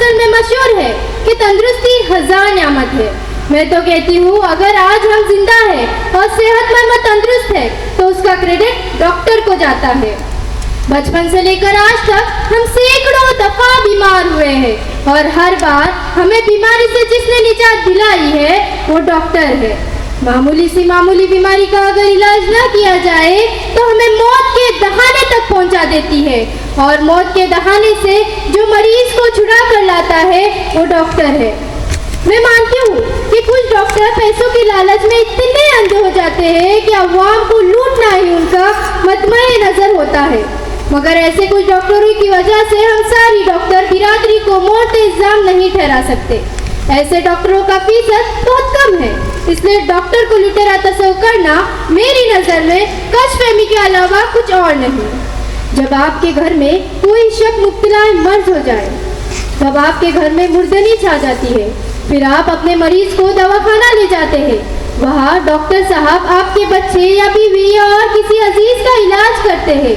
اصل میں مشہور ہے کہ تندرستی 1000 نعمت ہے. میں تو کہتی ہوں اگر آج ہم زندہ ہیں اور صحت مند و تندرست ہے تو اس کا کریڈٹ ڈاکٹر کو جاتا ہے. بچپن سے لے کر آج تک ہم سینکڑوں دفعہ بیمار ہوئے ہیں اور ہر بار ہمیں بیماری سے جس نے نجات دلائی ہے وہ ڈاکٹر ہے. معمولی بیماری کا اگر علاج نہ کیا جائے تو ہمیں موت کے دہانے تک پہنچا دیتی ہے اور موت کے دہانے سے جو مریض کو چھڑا کر لاتا ہے وہ ڈاکٹر ہے. میں مانتی ہوں کہ کچھ ڈاکٹر پیسوں کی لالچ میں اتنے اندھے ہو جاتے ہیں کہ عوام کو لوٹنا ہی ان کا مطمع نظر ہوتا ہے، مگر ایسے کچھ ڈاکٹروں کی وجہ سے ہم ساری ڈاکٹر برادری کو موت الزام نہیں ٹھہرا سکتے. ایسے ڈاکٹروں کا فیصد بہت کم ہے، اس لیے ڈاکٹر کو لٹیرا تصور کرنا میری نظر میں کش فہمی کے علاوہ کچھ اور نہیں. جب آپ کے گھر میں کوئی شک مبتلا مرض ہو جائے، جب آپ کے گھر میں مردنی چھا جاتی ہے، پھر آپ اپنے مریض کو دواخانہ لے جاتے ہیں. وہاں ڈاکٹر صاحب آپ کے بچے یا بیوی اور کسی عزیز کا علاج کرتے ہیں.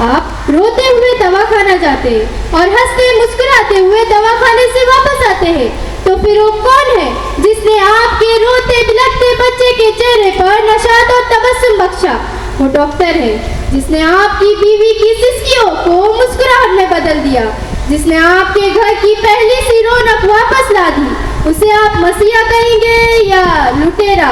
آپ روتے ہوئے دواخانہ جاتے ہیں اور ہنستے مسکراتے ہوئے دواخانے سے واپس آتے ہیں. تو پھر وہ کون ہے جس نے آپ کے روتے بلکتے بچے کے چہرے پر نشاط اور تبسم بخشا؟ وہ ڈاکٹر ہے جس نے آپ کی بیوی کی سسکیوں کو مسکراہٹ میں بدل دیا، جس نے آپ کے گھر کی پہلی سی رونق واپس لا دی. اسے آپ مسیحا کہیں گے یا لٹیرا؟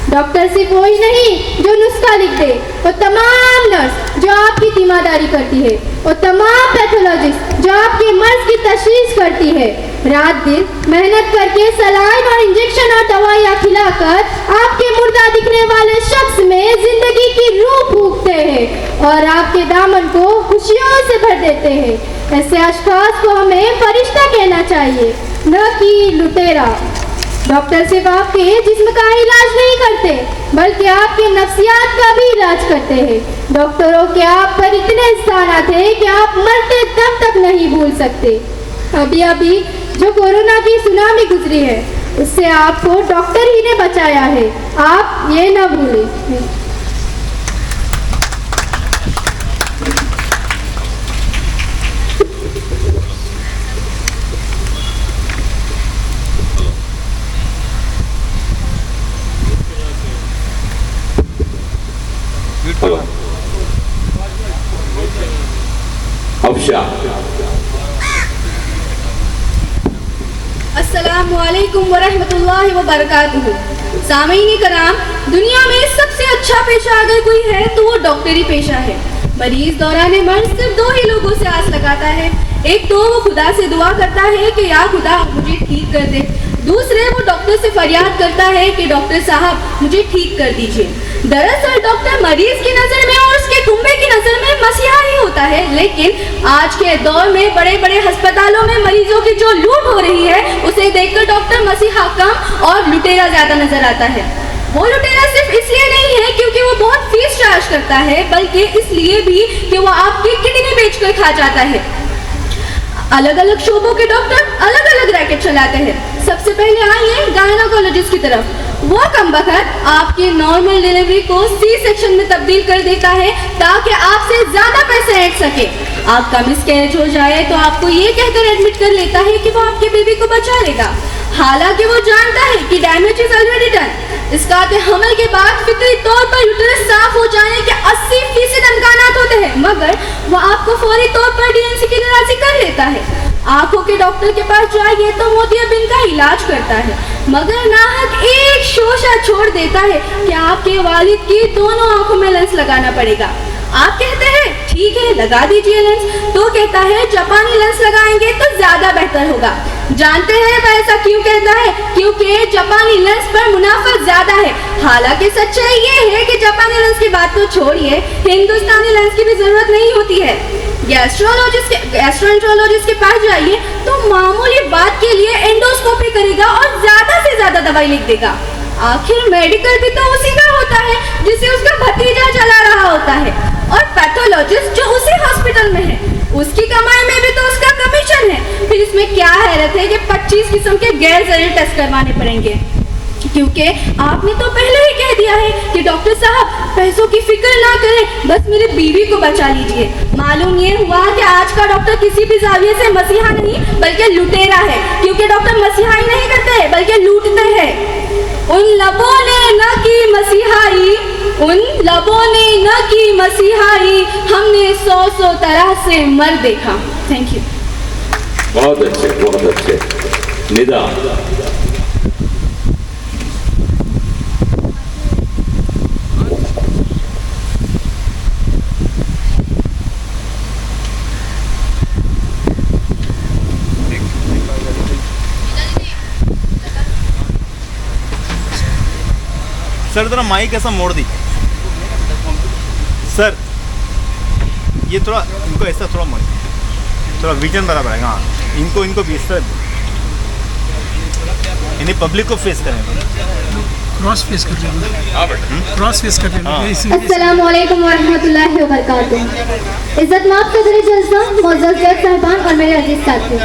ڈاکٹر صرف وہی نہیں جو نسخہ لکھ دے، وہ تمام نرس جو آپ کی تیمارداری کرتی ہے، وہ تمام پیتھولوجسٹ جو آپ کے مرض کی تشخیص کرتی ہے، رات دن محنت کر کے سلائن اور انجیکشن اور دوائیاں کھلا کر آپ کے مردہ دکھنے والے شخص میں زندگی کی روح پھونکتے ہیں اور آپ کے دامن کو خوشیوں سے بھر دیتے ہیں. ایسے اشخاص کو ہمیں فرشتہ کہنا چاہیے، نہ کہ لٹیرا. ڈاکٹر صرف آپ کے جسم کا علاج نہیں کرتے بلکہ آپ کے نفسیات کا بھی علاج کرتے ہیں. ڈاکٹروں کے آپ پر اتنے احسانات ہیں کہ آپ مرتے دم تک نہیں بھول سکتے. ابھی جو کورونا کی سونامی گزری ہے اس سے آپ کو ڈاکٹر ہی نے بچایا ہے، آپ یہ نہ بھولیں. السلام علیکم ورحمۃ اللہ وبرکاتہ. سامعین کرام، دنیا میں سب سے اچھا پیشہ اگر کوئی ہے تو وہ ڈاکٹری پیشہ ہے. مریض دوران مرض صرف 2 ہی لوگوں سے آس لگاتا ہے. ایک تو وہ خدا سے دعا کرتا ہے کہ یا خدا مجھے ٹھیک کر دے، دوسرے وہ ڈاکٹر سے فریاد کرتا ہے کہ ڈاکٹر صاحب مجھے ٹھیک کر دیجیے. دراصل ڈاکٹر مریض کی نظر میں اور اس کے کنبے کی نظر میں مسیحا ہی ہوتا ہے، لیکن آج کے دور میں بڑے بڑے ہسپتالوں میں مریضوں کی جو لوٹ ہو رہی ہے اسے دیکھ کر ڈاکٹر مسیحا کم اور لٹیرا زیادہ نظر آتا ہے. وہ لٹیرا صرف اس لیے نہیں ہے کیونکہ وہ بہت فیس چارج کرتا ہے، بلکہ اس لیے بھی کہ وہ آپ کی کڈنی بیچ کر کھا جاتا ہے. الگ الگ شعبوں کے ڈاکٹر الگ الگ ریکٹ چلاتے ہیں. سب سے پہلے آئیے گائنوکولوجسٹ کی طرف. وہ کمبخت آپ کی نارمل ڈیلیوری کو سی سیکشن میں تبدیل کر دیتا ہے تاکہ آپ سے زیادہ پیسے ایڈ سکے. آپ کا مس کیریج ہو جائے تو آپ کو یہ کہہ کر ایڈمٹ کر لیتا ہے کہ وہ آپ کی بیبی کو بچا لے گا، حالانکہ وہ جانتا ہے کہ ڈیمیج از آلریڈی ڈن. اسقاط حمل کے بعد فطری طور پر یوٹرس صاف ہو جانے کے 80% امکانات ہوتے ہیں، مگر وہ آپ کو فوری طور پر DNC کی راضی کر لیتا ہے. آنکھوں کے ڈاکٹر کے پاس جائیے تو موتیابند کا علاج کرتا ہے، مگر ناحق ایک شوشہ چھوڑ دیتا ہے کہ آپ کے والد کی دونوں آنکھوں میں لینس لگانا پڑے گا. آپ کہتے ہیں ٹھیک ہے لگا دیجیے لینس، تو کہتا ہے جاپانی لینس لگائیں گے تو زیادہ بہتر ہوگا. جانتے ہیں وہ ایسا کیوں کہتا ہے؟ کیونکہ جاپانی لینس پر منافع زیادہ ہے. حالانکہ سچائی یہ ہے کہ جاپانی لینس کی بات تو چھوڑیے، ہندوستانی لینس کی بھی ضرورت نہیں ہوتی ہے. گیسٹرونٹرولوجسٹ کے پاس جائیے تو معمولی بات کے لیے اینڈوسکوپی کرے گا اور زیادہ سے زیادہ دوائی لکھ دے گا. آخر میڈیکل بھی تو اسی کا ہوتا ہے جسے اس کا بھتیجا چلا رہا ہوتا ہے، اور پیتھولوجسٹ جو اسی ہاسپٹل میں ہے اس کی کمائی میں بھی تو اس کا کمیشن ہے. پھر اس میں کیا حیرت ہے کہ 25 قسم کے غیر ضروری ٹیسٹ کروانے پڑیں گے. کیونکہ آپ نے تو پہلے ہی کہہ دیا ہے کہ ڈاکٹر صاحب پیسوں کی فکر نہ کریں, بس میری بیوی کو بچا لیجئے. معلوم یہ ہوا کہ آج کا ڈاکٹر کسی بھی زاویے سے مسیحا نہیں بلکہ لٹیرا ہے, کیونکہ ڈاکٹر مسیحائی نہیں کرتے بلکہ لوٹتے ہیں. ان لبوں نے نہ کی مسیحائی, ان لبوں نے نہ کی مسیحائی, ہم نے 100 طرح سے مر دیکھا. Thank you. بہت اچھے, بہت اچھے. ندا. سر ذرا مائک ایسا موڑ دی سر, یہ تھوڑا ان کو ایسا تھوڑا موڑ, تھوڑا ویژن برابر ہے. ہاں ان کو بھی اس طرح, یعنی پبلک کو فیس کریں, کراس فیس کر لینا, کراس فیس کر لینا. السلام علیکم ورحمۃ اللہ وبرکاتہ. عزت مآب صدر جلسہ, معزز جج صاحبان اور میرے عزیز ساتھی,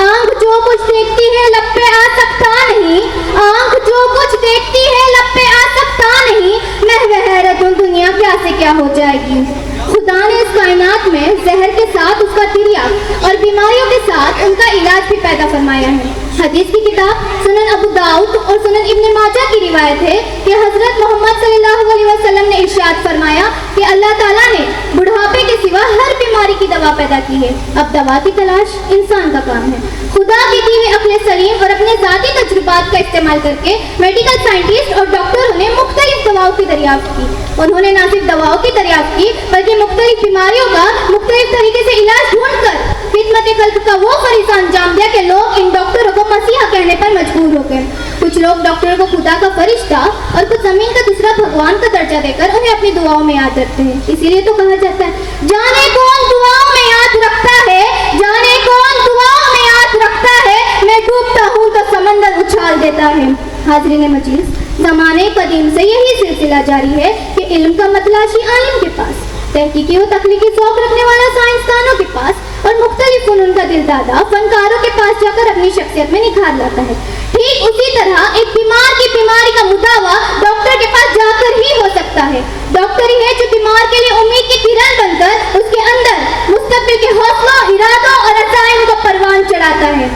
آنکھ جو کچھ دیکھتی ہے لب پہ آ سکتا نہیں, آنکھ جو کچھ دیکھتی ہے لب پہ آ سکتا نہیں, محو حیرت ہوں دنیا کیا سے کیا ہو جائے گی. خدا نے اس کائنات میں زہر کے ساتھ اس کا تریاق اور بیماریوں کے ساتھ ان کا علاج بھی پیدا فرمایا ہے. حدیث کی کتاب سنن ابو داؤد اور سنن ابن ماجہ کی روایت ہے کہ حضرت محمد صلی اللہ علیہ وسلم نے ارشاد فرمایا کہ اللہ تعالیٰ نے بڑھاپے کے سوا ہر بیماری کی دوا پیدا کی ہے. اب دوا کی تلاش انسان کا کام ہے. خدا کی دی ہوئی عقل سلیم اور اپنے ذاتی تجربات کا استعمال کر کے میڈیکل سائنٹسٹ اور ڈاکٹروں نے مختلف دواؤں کی دریافت کی. انہوں نے نہ صرف دواؤں کی دریافت کی بلکہ مختلف بیماریوں کا مختلف طریقے سے علاج ڈھونڈ کر خدمت قلب کا وہ فریضہ انجام دیا کہ لوگ ان ڈاکٹروں کو مسیحا کہنے پر مجبور ہو گئے. کچھ لوگ ڈاکٹروں کو خدا کا فرشتہ اور کچھ زمین کا دوسرا بھگوان کا درجہ دے کر انہیں اپنی دعاؤں میں یاد رکھتے ہیں. اسی لیے تو کہا جاتا ہے جانے کون دعاؤں میں یاد رکھتا ہے, جانے کون دعاؤں میں یاد رکھتا ہے, میں ڈوبتا ہوں تو سمندر اچھال دیتا ہے. حاضرین مجلس, زمانے قدیم سے یہی سلسلہ جاری ہے کہ علم کا متلاشی عالم کے پاس, تحقیقی و تخلیقی ذوق رکھنے والا سائنسدانوں کے پاس اور مختلف فنون کا دل دادا فنکاروں کے پاس جا کر اپنی شخصیت میں نکھار لاتا ہے. ٹھیک اسی طرح ایک بیمار کی بیماری کا مداوا ڈاکٹر کے پاس جا کر ہی ہو سکتا ہے. ڈاکٹر ہی ہے جو بیمار کے لیے امید کی کرن بن کر اس کے اندر مستقبل کے حوصلوں, ارادوں اور عزائم کو پروان چڑھاتا ہے.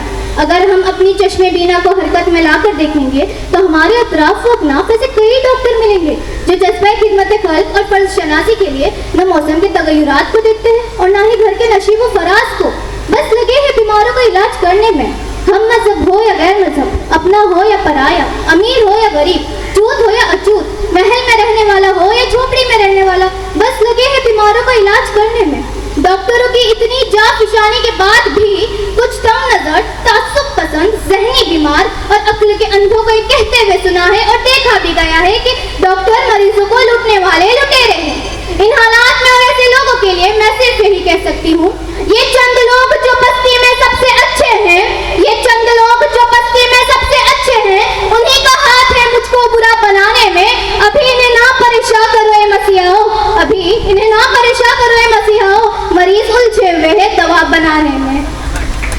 اگر ہم اپنی چشم بینا کو حرکت میں لا کر دیکھیں گے تو ہمارے اطراف و اکناف ایسے کئی ڈاکٹر ملیں گے جو جذبہ خدمت خلق اور فرض شناسی کے لیے نہ موسم کے تغیرات کو دیکھتے ہیں اور نہ ہی گھر کے نشیب و فراز کو, بس لگے ہیں بیماروں کا علاج کرنے میں. ہم مذہب ہو یا غیر مذہب, اپنا ہو یا پرایا, امیر ہو یا غریب, چوت ہو یا اچوت, محل میں رہنے والا ہو یا جھوپڑی میں رہنے والا, بس لگے ہیں بیماروں کا علاج کرنے میں. ڈاکٹروں کی اتنی جا فشانی کے بعد بھی کچھ تنگ نظر, تعصب پسند, ذہنی بیمار اور عقل کے اندھوں کو یہ کہتے ہوئے سنا ہے اور دیکھا بھی گیا ہے کہ ڈاکٹر مریضوں کو لوٹنے والے لٹیرے ہیں. ان حالات میں اور ایسے لوگوں کے لیے میں صرف یہی کہہ سکتی ہوں, یہ چند لوگ جو بستی میں سب سے اچھے ہیں, یہ چند لوگ جو بستی میں سب سے اچھے ہیں, انہی کا ہاتھ ہے مجھ کو برا بنانے میں. ابھی انہیں نہ پریشان کرو اے مسیحاؤ, ابھی انہیں نہ پریشان کرو اے مسیحاؤ, مریض الجھے ہوئے ہیں دوا بنانے میں.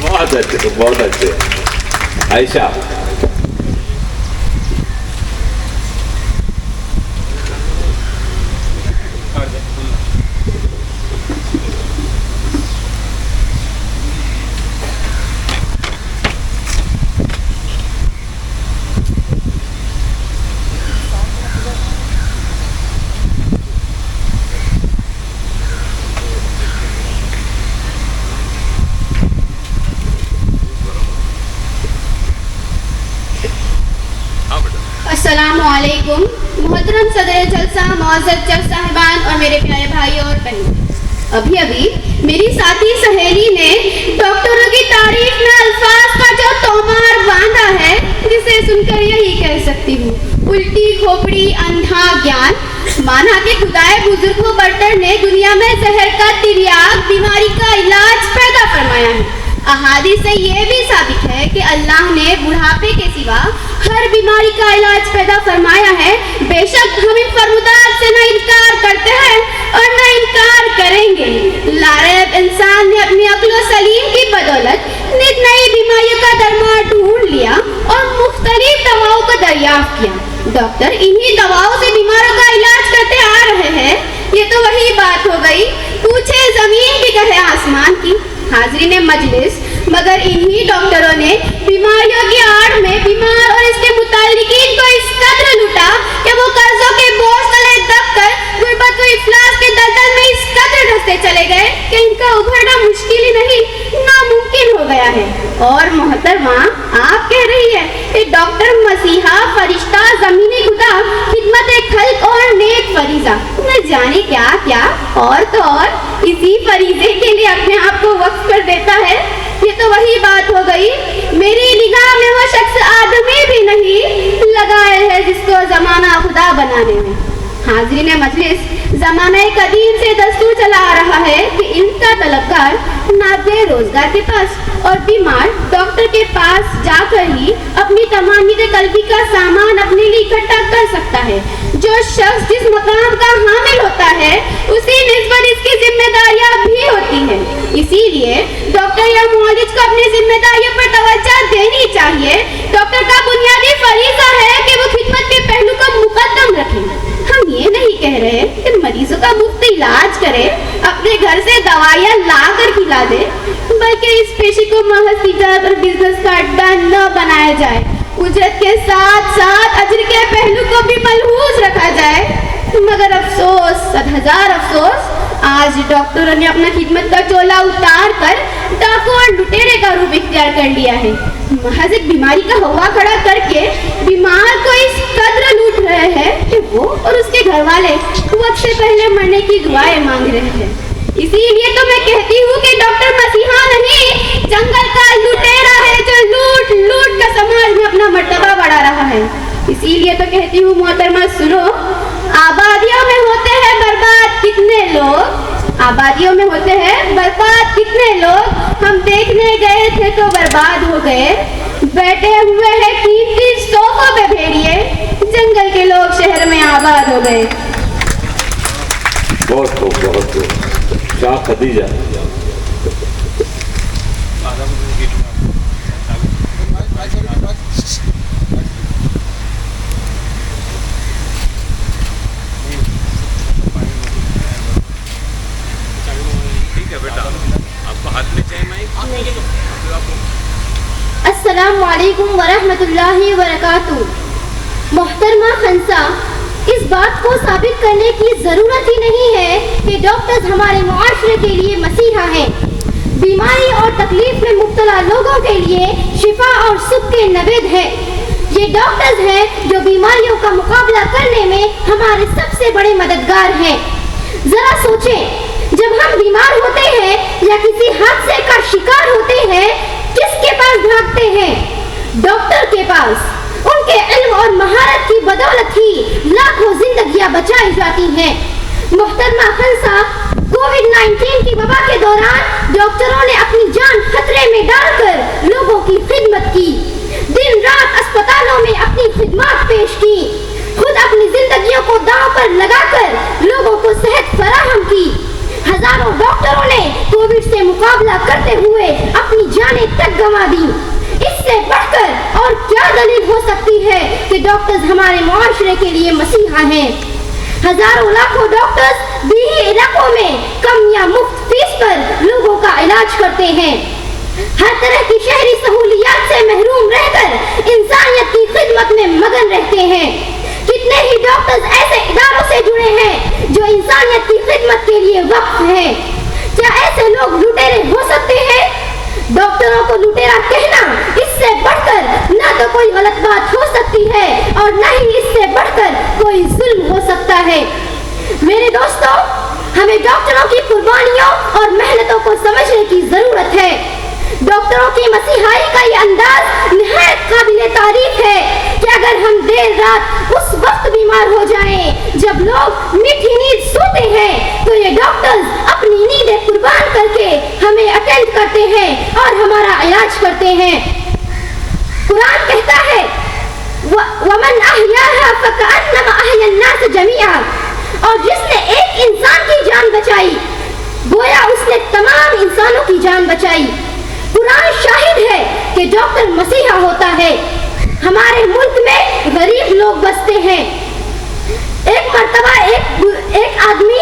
بہت اچھے, بہت اچھے. عائشہ. السلام علیکم محترم صدر جلسہ, معزز جج صاحبان اور میرے پیارے بھائی اور بہنوں. ابھی میری ساتھی سہیلی نے ڈاکٹروں کی تعریف میں الفاظ کا جو تومار باندھا ہے جسے سن کر یہی کہہ سکتی ہوں, الٹی کھوپڑی اندھا گیان. مانا کہ خدائے بزرگ و برتر نے دنیا میں زہر کا تریاق بیماری کا علاج پیدا فرمایا ہے. احادیث سے یہ بھی ثابت ہے کہ اللہ نے بڑھاپے کے سوا ہر بیماری کا علاج پیدا فرمایا ہے. بے شک ہم ان فرمودات سے نہ انکار کرتے ہیں اور نہ انکار کریں گے. لاریب انسان نے اپنی عقل و سلیم کی بدولت نئی بیماریوں کا درمان ڈھونڈ لیا اور مختلف دواؤں کو دریافت کیا. डॉक्टर इन्हीं दवाओं से बीमारों का इलाज करते आ रहे हैं। ये तो वही बात हो गई, पूछे जमीन की कहे आसमान की। हाजरीन मजलिस, मगर इन्हीं डॉक्टरों ने बीमारियों की आड़ में बीमार और इसके मुतालिकीन को इस कदर लूटा कि वो कर्जों के बोझ तले दबकर गुर्बत व इफलास के दलदल में इस कदर धंसते चले गए कि इनका उभरना मुश्किल ही नहीं, नामुमकिन हो गया है। और मोहतरमा, आप कह रही है कि डॉक्टर मसीहा, फरिश्ता, ज़मीनी खुदा, खिदमत खल्क और नेक फरीजा, न जाने क्या क्या, और तो और इसी फरीजे के लिए अपने आप को वक्फ कर देता है। ये तो वही बात हो गई, मेरी निगाह में वो शख्स आदमी भी नहीं लगाए है जिसको जमाना खुदा बनाने में। हाजरीन मजलिस, जमाना कदीम से दस्तूर चला आ रहा है कि इनका तलबगार नाज़े रोजगार के पास और बीमार डॉक्टर के पास जाकर ही अपनी तमानीत कल्बी का सामान अपने लिए इकट्ठा कर सकता है। जो शख्स जिस मकाम का हामिल होता है उसी निस्बत इसकी जिम्मेदारियां भी होती है। इसीलिए डॉक्टर या मुआलिज को अपनी जिम्मेदारियों पर तवज्जो देनी चाहिए। डॉक्टर का बुनियादी फरीज़ा है कि वो खिदमत के पहलू को मुकद्दम रखें। हम ये नहीं कह रहे कि मरीजों का मुफ्त इलाज करें, अपने घर से दवाइयाँ ला कर खिला दे, बल्कि इस पेशे को महज तिजारत और बिजनेस का अड्डा न बनाया जाए। उजरत के साथ साथ अजर के पहलू को भी मलहूज रखा जाए। मगर अफसोस, सदहज़ार अफसोस, आज डॉक्टरों ने अपना खिदमत का चोला उतार कर डाकू और लुटेरे का रूप इख्तियार कर लिया है। महज एक बीमारी का हवा खड़ा करके बीमार को इस कदर लूट रहे हैं कि वो और उसके घर वाले वक्त से पहले मरने की दुआएं मांग रहे हैं। इसीलिए तो मैं कहती हूँ कि डॉक्टर मसीहा नहीं, जंगल का लुटेरा है जो लूट लूट कर समाज में अपना मर्तबा बढ़ा रहा है। इसीलिए तो कहती हूँ मोहतरमा, सुनो, आबादियों में होते हैं बर्बाद कितने लोग, आबादियों में होते हैं बर्बाद कितने लोग। हम देखने गए थे तो बर्बाद हो गए, बैठे हुए हैं कीमती सोफों पे भेड़िए, जंगल के लोग शहर में आबाद हो गए। बहुत खूब, बहुत खूब। शाह खदीजा। अस्सलामु अलैकुम वरहमतुल्लाहि वबरकातुहू। मोहतरमा खंसा, इस बात को साबित करने की ज़रूरत ही नहीं है कि डॉक्टर्स हमारे मुआशरे के लिए मसीहा हैं। बीमारी और तकलीफ में मुब्तला लोगों के लिए शिफा और सुख के नवेद हैं। ये डॉक्टर्स हैं जो बीमारियों का मुकाबला करने में हमारे सबसे बड़े मददगार हैं। ज़रा सोचें, जब हम बीमार होते हैं या किसी हादसे का शिकार होते हैं, किसके पास भागते हैं? डॉक्टर के पास। उनके इल्म और महारत की बदौलत ही लाखों जिंदगियां बचाई जाती हैं। मोहतरमा खंसा, कोविड-19 की वबा के दौरान डॉक्टरों ने अपनी जान खतरे में डालकर लोगों की खिदमत की, दिन रात अस्पतालों में अपनी खिदमत पेश की, खुद अपनी जिंदगियों को दांव पर लगाकर लोगों को सेहत फराहम की। हजारों डॉक्टरों ने कोविड से मुकाबला करते हुए अपनी जानें तक गंवा दी। इससे बढ़कर और क्या दलील हो सकती है कि डॉक्टर्स हमारे मुआशरे के लिए मसीहा हैं। हजारों लाखों डॉक्टर्स दीही इलाकों में कम या मुफ्त फीस पर लोगों का इलाज करते हैं। हर तरह की शहरी सहूलियात से महरूम रहकर इंसानियत की खिदमत में मगन रहते हैं। कितने ही डॉक्टर्स ऐसे इदारों से जुड़े हैं जो इंसानियत की खिदमत के लिए वक्फ हैं। क्या ऐसे लोग लुटेरे हो सकते हैं? डॉक्टरों को लुटेरा कहना, इससे बढ़कर ना तो कोई गलत बात हो सकती है और न ही इससे बढ़कर कोई जुल्म हो सकता है। मेरे दोस्तों, हमें डॉक्टरों की कुर्बानियों और मेहनतों को समझने की जरूरत है। डॉक्टरों की मसीहाई का ये अंदाज निहायत काबिले तारीफ है कि अगर हम देर रात उस वक्त बीमार हो जाएं जब लोग मीठी नींद सोते हैं, तो ये डॉक्टर्स अपनी नींदें कुर्बान करके हमें अटेंड करते हैं और हमारा इलाज करते हैं। कुरान कहता है, वमन अहयाहा फकअन्नमा अहया अन्नास जमीआ, और जिसने एक इंसान की जान बचाई गोया उसने तमाम इंसानों की जान बचाई। कुरान शाहिद है कि डॉक्टर मसीहा होता है। हमारे मुल्क में गरीब लोग बसते हैं। एक मर्तबा एक आदमी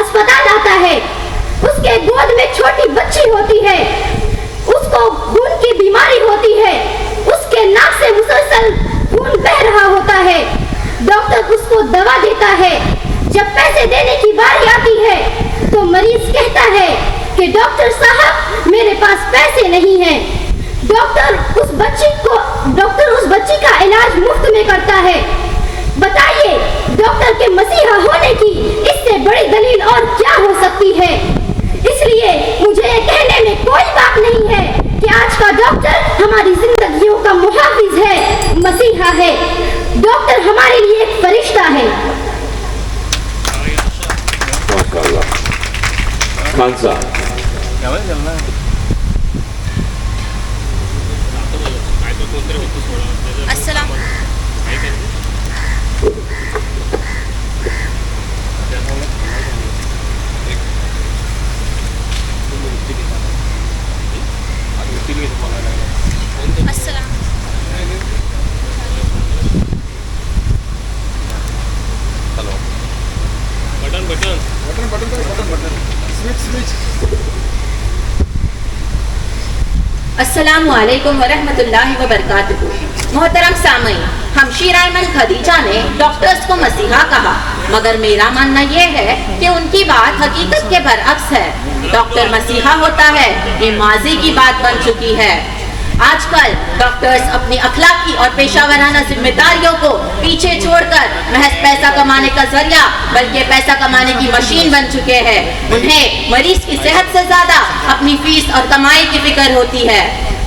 अस्पताल आता है, उसके गोद में छोटी बच्ची होती है, उसको खून की बीमारी होती है, उसके नाक से मुसलसल खून बह रहा होता है। डॉक्टर उसको दवा देता है। जब पैसे देने की बारी आती है तो मरीज कहता है कि डॉक्टर साहब मेरे पास पैसे नहीं हैं। डॉक्टर उस बच्ची का इलाज मुफ्त में करता है। बताइए, डॉक्टर के मसीहा होने की इससे बड़ी दलील और क्या हो सकती है? इसलिए मुझे ये कहने में कोई बात नहीं है कि आज का डॉक्टर हमारी जिंदगियों का मुहाफिज है, मसीहा है। डॉक्टर हमारे लिए एक फरिश्ता है। माशाल्लाह। खान साहब, अस्सलाम अस्सलाम अस्सलामु अलैकुम वरहमतुल्लाहि वबरकातुहू। मोहतरम सामईन, हमशीरा अहमद खदीजा ने डॉक्टर्स को मसीहा कहा, मगर मेरा मानना यह है कि उनकी बात हकीकत के बरअक्स है। डॉक्टर मसीहा होता है, ये माजी की बात बन चुकी है। आजकल डॉक्टर्स अपनी अखलाकी और पेशावराना जिम्मेदारियों को पीछे छोड़कर महज पैसा कमाने का जरिया बल्कि पैसा कमाने की मशीन बन चुके हैं। उन्हें मरीज की सेहत से ज्यादा अपनी फीस और कमाई की फिक्र होती है।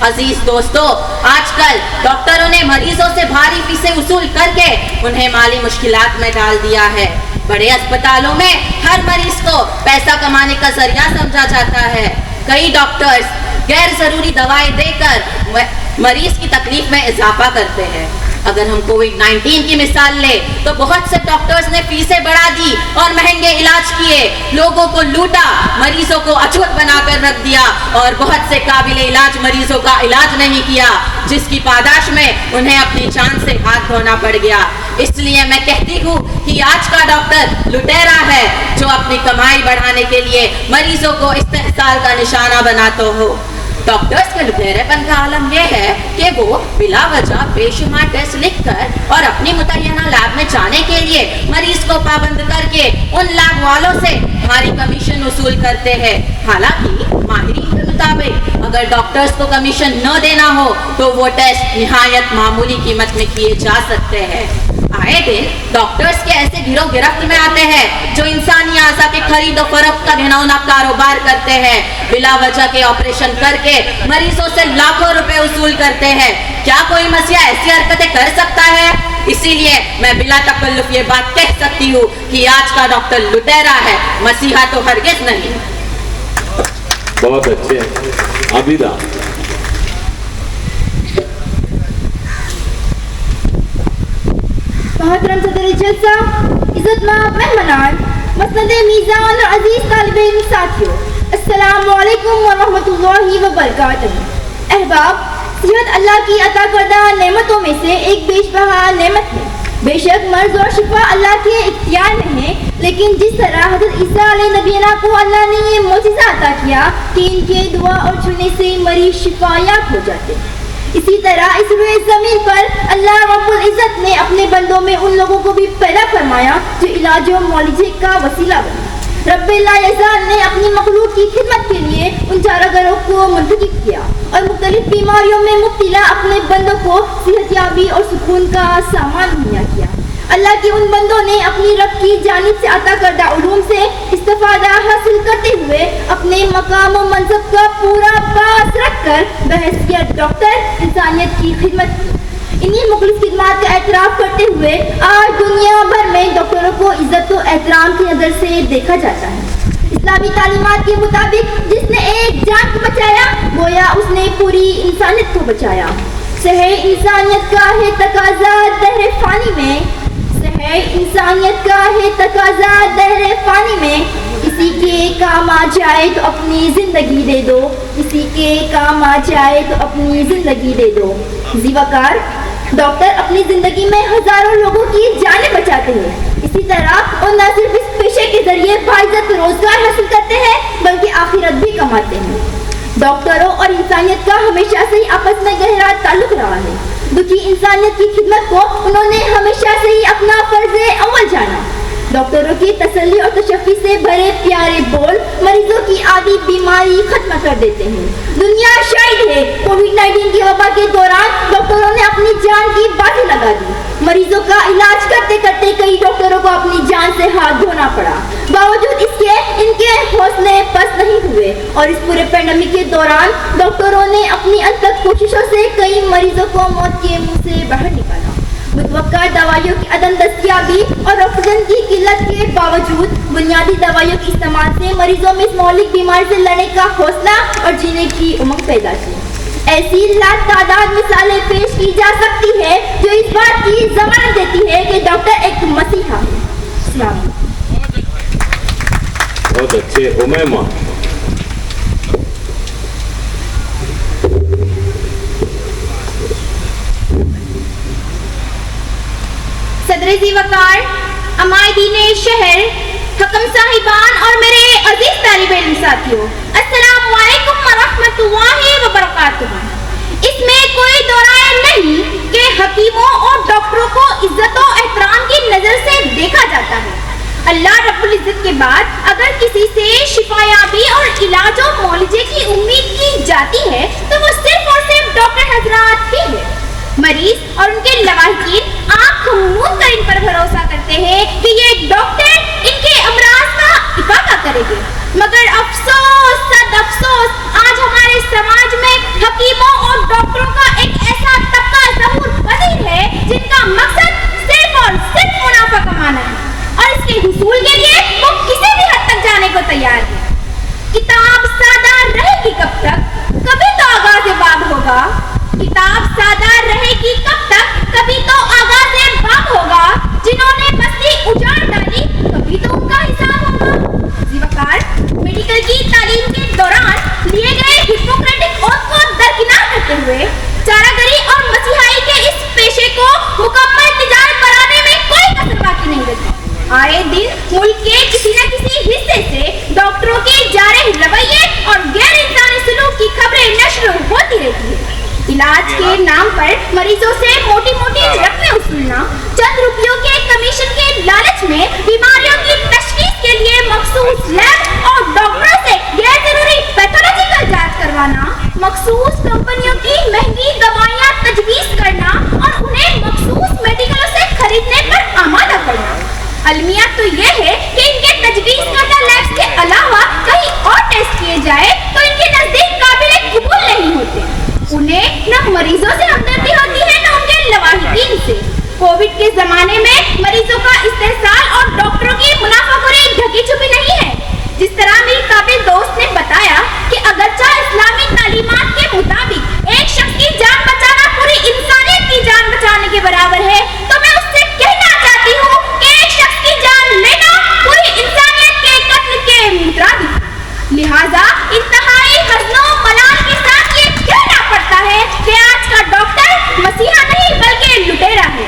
अजीज दोस्तों, आजकल डॉक्टरों ने मरीजों से भारी फीसें वसूल करके उन्हें माली मुश्किलात में डाल दिया है। बड़े अस्पतालों में हर मरीज को पैसा कमाने का जरिया समझा जाता है। कई डॉक्टर्स गैर जरूरी दवाएं देकर मरीज की तकलीफ में इजाफा करते हैं। अगर हम कोविड-19 की मिसाल ले तो बहुत से डॉक्टर्स ने फीसें बढ़ा दी और महंगे इलाज किए, लोगों को लूटा, मरीजों को अछूत बनाकर रख दिया और बहुत से काबिल इलाज मरीजों का इलाज नहीं किया, जिसकी पादाश में उन्हें अपनी जान से हाथ धोना पड़ गया। इसलिए मैं कहती हूँ कि आज का डॉक्टर लुटेरा है जो अपनी कमाई बढ़ाने के लिए मरीजों को इस्तेहसाल का निशाना बनाते हो। डॉक्टर्स के लुटेरेपन का आलम यह है कि वो बिला वजह बेशुमार टेस्ट लिखकर और अपनी मुतय्यना लैब में जाने के लिए मरीज को पाबंद करके उन लैब वालों से भारी कमीशन वसूल करते हैं। हालांकि माहिरीन के मुताबिक अगर डॉक्टर्स को कमीशन न देना हो तो वो टेस्ट निहायत मामूली कीमत में किए जा सकते हैं। आए दिन डॉक्टर्स के ऐसे गिरोह गिरफ्त में आते हैं जो इंसानी आज़ा के खरीद और फरोख्त का घिनौना कारोबार करते हैं, बिला वजह के ऑपरेशन करके मरीजों से लाखों रुपए वसूल करते हैं। क्या कोई मसीहा ऐसी हरकतें कर सकता है? इसीलिए मैं बिला तकल्लुफ ये बात कह सकती हूँ कि आज का डॉक्टर लुटेरा है, मसीहा तो हरगिज नहीं। बहुत अच्छे। अबिदा, मोहतरम सदर जलसा, इज्जतमाब मेहमानान, मसनद मीज़ान और अजीज तालिबे इल्म साथियों, अस्सलामु अलैकुम व रहमतुल्लाहि व बरकातहू। अहबाब, सेहत अल्लाह की अता करदा नेमतों में से एक बेशबहा नेमत है। बेशक मर्ज और शिफा अल्लाह के इख्तियार में है, लेकिन जिस तरह हज़रत ईसा अलैहि नबीना को अल्लाह ने ये मोजिज़ा अता किया कि इनके दुआ और छूने से मरीज शिफायाब हो जाते, इसी तरह इस रुए ज़मीन पर अल्लाह रब्बुल इज़्ज़त ने अपने बंदों में उन लोगों को भी पैदा फरमाया जो इलाज और मौलिजे का वसीला बने। रब्बुल इज़्ज़त ने अपनी मखलूक की खिदमत के लिए उन चारागारों को मुंतखब किया और मुख्तलिफ बीमारियों में मुब्तला अपने बंदों को सेहतयाबी और सुकून का सामान मुहैया किया। अल्लाह के उन बंदों ने अपनी रब की जानिब से अता करदा उलूम से इस्तिफादा हासिल करते हुए अपने मकाम और मनसब का पूरा पास रखकर बहैसियत डॉक्टर इंसानियत की खिदमत की। इन्हीं मुखलिस खिदमत का एतराफ़ करते हुए आज दुनिया भर में डॉक्टरों को इज्जत और एहतराम की नज़र से देखा जाता है। इस्लामी तालीमात के मुताबिक जिसने एक जान को बचाया गोया उसने पूरी इंसानियत को बचाया। सहे इंसानियत का है तकाजा दहरे फानी में, इंसानियत का है तकाजा दहरे फानी में, किसी के काम आ जाए तो अपनी जिंदगी दे दो, किसी के काम आ जाए तो अपनी जिंदगी दे दो। जीवाकार, डॉक्टर अपनी जिंदगी में हजारों लोगों की जानें बचाते हैं। इसी तरह वो न सिर्फ इस पेशे के जरिए बाइज्जत रोजगार हासिल करते हैं बल्कि आखिरत भी कमाते हैं। डॉक्टरों और इंसानियत का हमेशा से ही आपस में गहरा ताल्लुक रहा है। दुखी इंसानियत की खिदमत को उन्होंने हमेशा से ही अपना फर्ज अव्वल जाना। डॉक्टरों की तसल्ली और तशफ़ी से भरे प्यारे बोल मरीजों की आदि बीमारी खत्म कर देते हैं। दुनिया शाहिद है, कोविड-19 की वबा के दौरान डॉक्टरों ने अपनी जान की बाजी लगा दी। मरीजों का इलाज करते करते कई डॉक्टरों को अपनी जान से हाथ धोना पड़ा। बावजूद इसके इनके हौसले पस्त नहीं हुए और इस पूरे पैंडेमिक के दौरान डॉक्टरों ने अपनी अनथक कोशिशों से कई मरीजों को मौत के मुंह से बाहर निकाला। मुतवक्का दवाइयों की अदम दस्तियाबी और ऑक्सीजन की किल्लत के बावजूद बुनियादी दवाइयों के इस्तेमाल से मरीजों में इस मौलिक बीमारी से लड़ने का हौसला और जीने की उमंग पैदा की। ऐसी लातादाद मिसालें पेश की जा सकती है जो इस बात की जमानत देती है कि डॉक्टर एक मसीहा है। अस्सलाम बहुत अच्छे। उमैमा। सदर ज़ीवकार, अमायदीने शहर, हकम साहिबान और मेरे अजीज तालिब इल्म साथियों, अस्सलामु अलैकुम व रहमतुल्लाहि व बरकातुहू। इसमें कोई दो राय नहीं कि हकीमों और डॉक्टरों को इज्जत और एहतराम की नजर से देखा जाता है। अल्लाह रब्बुल इज्जत के बाद अगर किसी से शिफायाबी और इलाज और मुआवजे की उम्मीद की जाती है तो वो सिर्फ और सिर्फ डॉक्टर हजरात ही है। मरीज और उनके लवाहिकीन आँख मूंद कर इन पर भरोसा करते हैं कि ये डॉक्टर इनके अमराज का इफाका करेंगे, मगर अफसोस सद अफसोस आज हमारे समाज में हकीमों और डॉक्टरों का एक ऐसा तबका ज़हूर पजीर है जिनका मकसद सिर्फ और सिर्फ मुनाफा कमाना है और इसके हुसूल के लिए वो किसी भी हद तक जाने को तैयार है। किताब सादा रहेगी कब तक, कभी तो आगाज़ बाब होगा। किताब सादा रहेगी कब तक, कभी तो आगाज़ बाब होगा। जिन्होंने बस्ती उजाड़ डाली कभी तो उनका हिसाब होगा। ज़ीवकार, मेडिकल की तालीम के दौरान लिए गए हिप्पोक्रेटिक ओथ को दरकिनार करते हुए चारागरी और मसीहाई के इस पेशे को मुकम्मल तिजारत बनाने में कोई कसर बाकी नहीं रहती। आए दिन मुल्क के किसी न किसी हिस्से से डॉक्टरों के जारे रवैये और गैर इंसानी सलूक की खबरें नश्र होती रहती है। इलाज के नाम पर मरीजों से मोटी मोटी रकमें वसूलना, चंद रुपयों के कमीशन के लालच में बीमारियों की तशखीस के लिए मखसूस लैब और डॉक्टरों से गैर जरूरी पैथोलॉजिकल जांच करवाना, मखसूस कंपनियों की महंगी दवाइयां तजवीज करना और उन्हें मखसूस मेडिकलों से खरीदने पर आमादा करना। अलमिया तो ये है कि इनके तजवीज करदा लैब्स के अलावा कहीं और टेस्ट किए जाए तो इनके नजदीक काबिल कबूल नहीं होते। उन्हें न मरीजों से हमदर्दी होती है न उनके लवाहिकीन से। कोविड के जमाने में मरीजों का इस्तेहसाल और डॉक्टरों की मुनाफाखोरी ढकी छुपी नहीं है। जिस तरह मेरी काबिल दोस्त ने बताया कि अगरचा इस्लामी तालीमात के मुताबिक एक शख्स की जान बचाना पूरी इंसानियत की जान बचाने के बराबर है, तो मैं उससे कहना चाहती हूँ कि एक शख्स की जान लेना पूरी इंसानियत के कत्ल के मुतरादिफ। लिहाजा इंतहाई हज़्नो मलाल के साथ ये कहना पड़ता है कि आज का डॉक्टर मसीहा नहीं बल्कि लुटेरा है।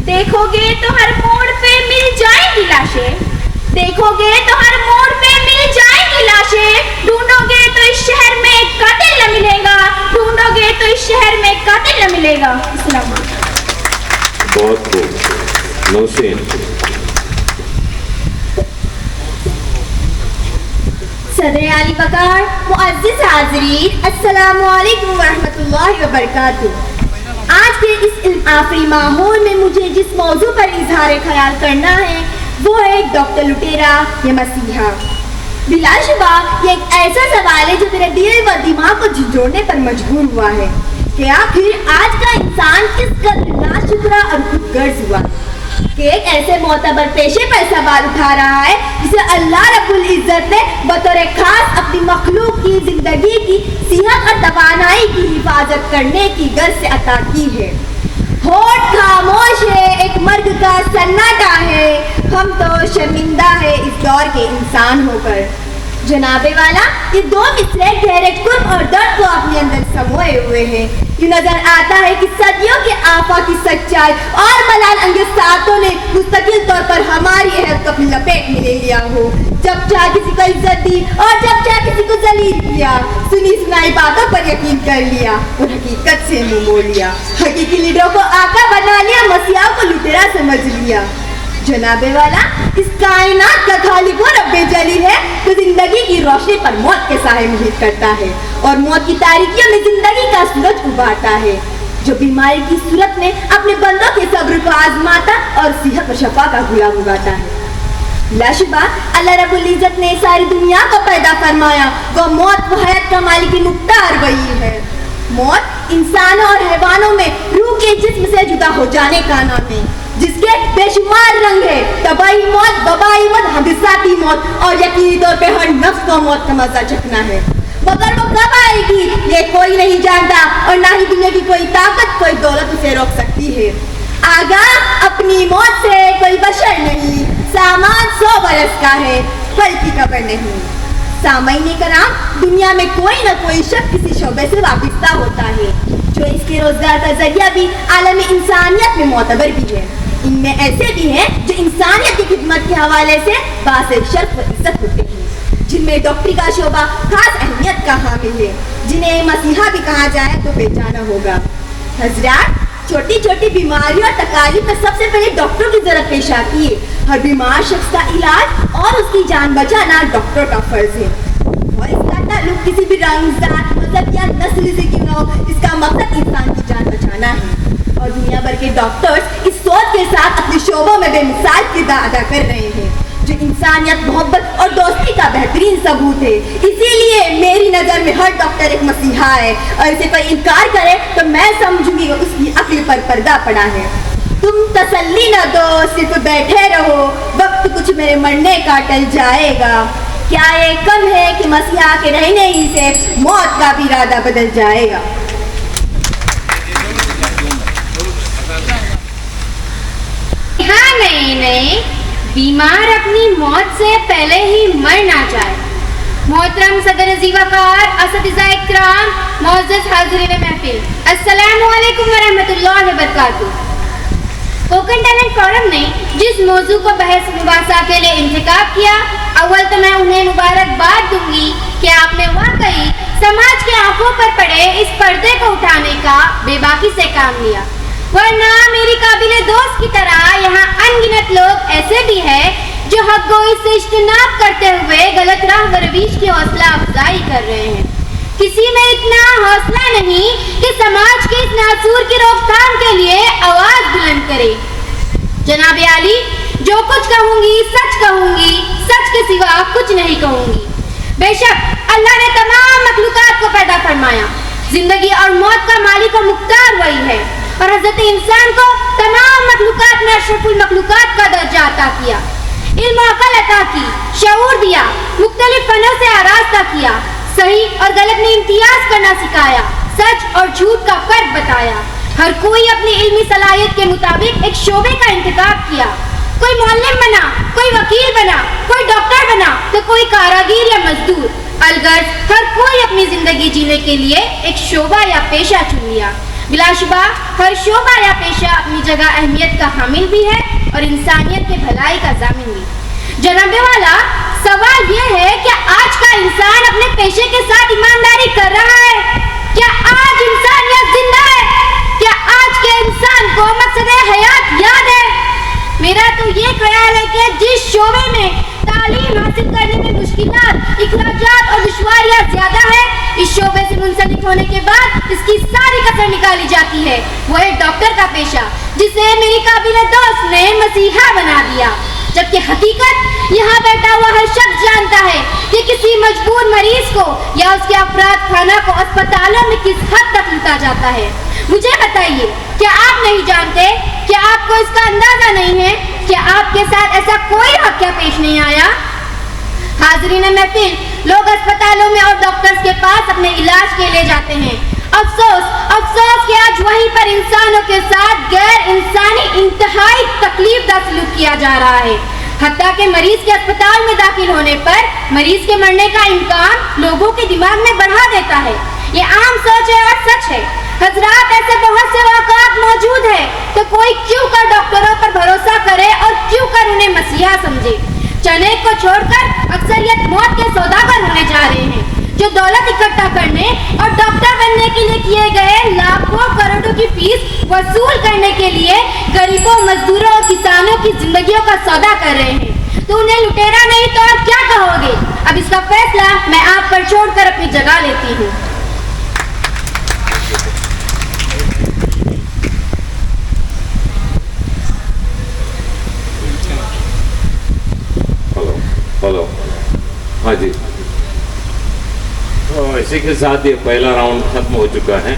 देखोगे तो हर मोड़ पे मिल जाएंगी लाशें, देखोगे तो हर मोड़ पे मिल जाएंगी लाशें। ढूंढोगे तो इस शहर में कातिल न मिलेगा, ढूंढोगे तो इस शहर में कातिल न मिलेगा। इस्लाम। बहुत खूब। नौशीन। सदर आली वकार, मुअज़्ज़िज़ हाज़रीन, अस्सलामु अलैकुम व रहमतुल्लाहि व बरकातुहू। आज के इस इल्म आफरी माहौल में मुझे जिस मौजू पर इजहार ख्याल करना है वो है डॉक्टर लुटेरा या मसीहा। बिलाशुबा ये एक ऐसा सवाल है जो मेरे दिल व दिमाग को झिझोड़ने पर मजबूर हुआ है कि आखिर आज का इंसान किस कदर नाशुक्रा और खुदगर्ज हुआ कि एक ऐसे मोतबर पेशे पर सवाल उठा रहा है जिसे अल्लाह रब्बुल इज्जत ने बतौर खास अपनी मखलूक की जिंदगी की सेहत और तवानाई की हिफाजत करने की गर्ज से अता की है। होठ खामोश है, एक मर्द का सन्नाटा है, हम तो शर्मिंदा है इस दौर के इंसान होकर। जनाबे वाला ये दो मिसरे गहरे कुर्ब और दर्द को अपने अंदर समोए हुए हैं। ये नजर आता है कि सदियों के आफा की सच्चाई और मलाल अंगेज सातों ने मुस्तकिल तौर पर हमारी अहद को अपनी लपेट में ले लिया हो। जब चाहे किसी को इज्जत दी और जब चाहे किसी को जलील किया, सुनी सुनाई बातों पर यकीन कर लिया और हकीकत से मुंह मोड़ लिया। हकीकी लीडरों को आका बना लिया, मसीहा को लुटेरा समझ लिया। जनाबे वाला इस कायनात का खालिक वो रब्बे जलील है जो जिंदगी की रोशनी पर मौत के साए मुहित करता है और मौत की तारीकियों में जिंदगी का सूरज उबारता है, जो बीमारी की सूरत में अपने बंदों के सब्र को आजमाता और सेहत और शफा का गुलाम उगाता है। लाशुबा अल्लाह रब्बुल इज्जत ने सारी दुनिया को पैदा फरमाया, वो मौत व हयात का मालिक मुख्तार वही है। मौत इंसानों और हैवानों में रूह के जिस्म से जुदा हो जाने का नाम है, जिसके बेशुमार रंग है। तबाही मौत, वबाई मौत, हदिसाती मौत और यकीनी तौर पे हर नफ्स को मौत का मजा चखना है, मगर वो कब आएगी ये कोई नहीं जानता और ना ही दुनिया की कोई ताकत कोई दौलत उसे रोक सकती है। आगाह अपनी मौत से कोई बशर नहीं, सामान 100 बरस का है, फल की कब्र नहीं। सामईन कराम, दुनिया में कोई ना कोई शख्स किसी शोबे से वाबिस्ता होता है जो इसके रोजगार का जरिया भी आलम इंसानियत में मोतबर भी है। इनमें ऐसे भी हैं जो इंसानियत की खिदमत के हवाले से बासे शर्फ व इज्जत होते हैं, जिनमें डॉक्टरी का शोबा खास अहमियत का हामिल है, जिन्हें मसीहा भी कहा जाए तो पहचाना होगा। हजरात, छोटी छोटी बीमारियों और तकालीफ में सबसे पहले डॉक्टरों की जरूरत पेश आती है। हर बीमार शख्स का इलाज और उसकी जान बचाना डॉक्टर का फर्ज है और इसका ताल्लुक किसी भी रंग, जात, मजहब या नस्ल से क्यों न हो, इसका मकसद इंसान की जान बचाना है। और दुनिया भर के डॉक्टर्स इस सोच के साथ अपने शोबों में बेमिसाल किरदार अदा कर रहे हैं, जो इंसानियत, मोहब्बत और दोस्ती का बेहतरीन सबूत है। इसीलिए मेरी नज़र में हर डॉक्टर एक मसीहा है और इसे कोई इनकार करे तो मैं समझूंगी उसकी अक्ल पर पर्दा पड़ा है। तुम तसल्ली न दो, सिर्फ बैठे रहो, वक्त कुछ मेरे मरने का टल जाएगा। क्या ये कम है कि मसीहा के रहने ही से मौत का भी इरादा बदल जाएगा। हाँ, नहीं, बीमार अपनी मौत से पहले ही मर ना जाए। मोहतरम सदर ज़ीवाकार, असतिज़ा इकराम, मुअज़्ज़ज़ हाज़िरीन महफ़िल, अस्सलामु अलैकुम व रहमतुल्लाहि व बरकातुहू। कोकन टैलेंट फोरम ने जिस मौजू को बहस मुबासा के लिए इंतखाब किया, अव्वल तो मैं उन्हें मुबारकबाद दूंगी कि आपने वाकई समाज के आंखों पर पड़े इस पर्दे को उठाने का बेबाकी से काम लिया, वरना मेरी काबिले दोस्त की तरह यहाँ अनगिनत लोग ऐसे भी हैं जो हक गोई से इज्तिनाब करते हुए गलत राह व रवीश की हौसला अफजाई कर रहे हैं। किसी में इतना हौसला नहीं कि समाज के इस नासूर की रोकथाम के लिए आवाज बुलंद करे। जनाब आली, जो कुछ कहूंगी सच के सिवा कुछ नहीं कहूंगी। बेशक अल्लाह ने तमाम मखलूकात को पैदा फरमाया, जिंदगी और मौत का मालिक और मुख्तार वही है, और हजरत इंसान को तमाम मखलूकात में अशरफुल मखलूकात का दर्जा अता किया, इल्म और अक़ल अता की, शऊर दिया, मुख्तलिफ फनों से आरास्ता किया, सही और गलत में इम्तियाज करना सिखाया, सच और झूठ का फर्क बताया। हर कोई अपनी इल्मी सलाहियत के मुताबिक एक शोबे का इंतखाब किया। कोई मुअल्लिम बना, कोई वकील बना, कोई डॉक्टर बना, तो कोई कारागीर या मजदूर। अलगर्ज हर कोई अपनी जिंदगी जीने के लिए एक शोबा या पेशा चुन लिया। बिलाशुबा हर शोबा या पेशा अपनी जगह अहमियत का हामिल भी है और इंसानियत के भलाई का जामिन भी। जनाबे वाला, सवाल यह है कि आज का इंसान अपने पेशे के साथ ईमानदारी कर रहा है? क्या आज इंसानियत जिंदा है? क्या आज के इंसान को मकसद हयात याद है? मेरा तो ये ख्याल है कि जिस शोबे में तालीम हासिल करने में मुश्किलात, इखराजात और दुश्वारियां ज्यादा है, इस शोबे से मुंसलिक होने के बाद इसकी सारी कसर निकाली जाती है। वो है डॉक्टर का पेशा, जिसे मेरी काबिले दोस्त ने मसीहा बना दिया, जबकि हकीकत यहाँ बैठा हुआ हर शख्स जानता है कि किसी मजबूर मरीज को या उसके अफराद खाना को अस्पतालों में किस हद तक लूटा जाता है। मुझे बताइए, क्या आप नहीं जानते? क्या आपको इसका अंदाजा नहीं है? क्या आपके साथ ऐसा कोई वाक़या पेश नहीं आया? हाज़रीन महफिल, लोग अस्पतालों में और डॉक्टर्स के पास अपने इलाज के लिए जाते हैं। अफसोस कि आज वहीं पर इंसानों के साथ गैर इंसानी इंतहाई तकलीफ दा सलूक किया जा रहा है। حتیٰ کہ مریض کے اسپتال میں داخل ہونے پر مریض کے مرنے کا امکان لوگوں کے دماغ میں بڑھا دیتا ہے. یہ عام سوچ ہے اور سچ ہے. حضرات ایسے بہت سے واقعات موجود ہیں تو کوئی کیوں کر ڈاکٹروں پر بھروسہ کرے اور کیوں کر انہیں مسیحا سمجھے. چنیک کو چھوڑ کر اکثریت موت کے سوداگر ہونے جا رہے ہیں جو دولت اکٹھا کرنے اور ڈاکٹر بننے کے لیے کیے گئے لاکھوں کروڑوں کی فیس وصول کرنے کے لیے غریبوں مزدوروں اور کسانوں کی زندگیوں کا سودا کر رہے ہیں. تو انہیں لٹیرا نہیں تو اور کیا کہو گے؟ اب اس کا فیصلہ میں آپ پر چھوڑ کر اپنی جگہ لیتی ہوں. हेलो हाँ जी. तो इसी के साथ ये पहला राउंड खत्म हो चुका है.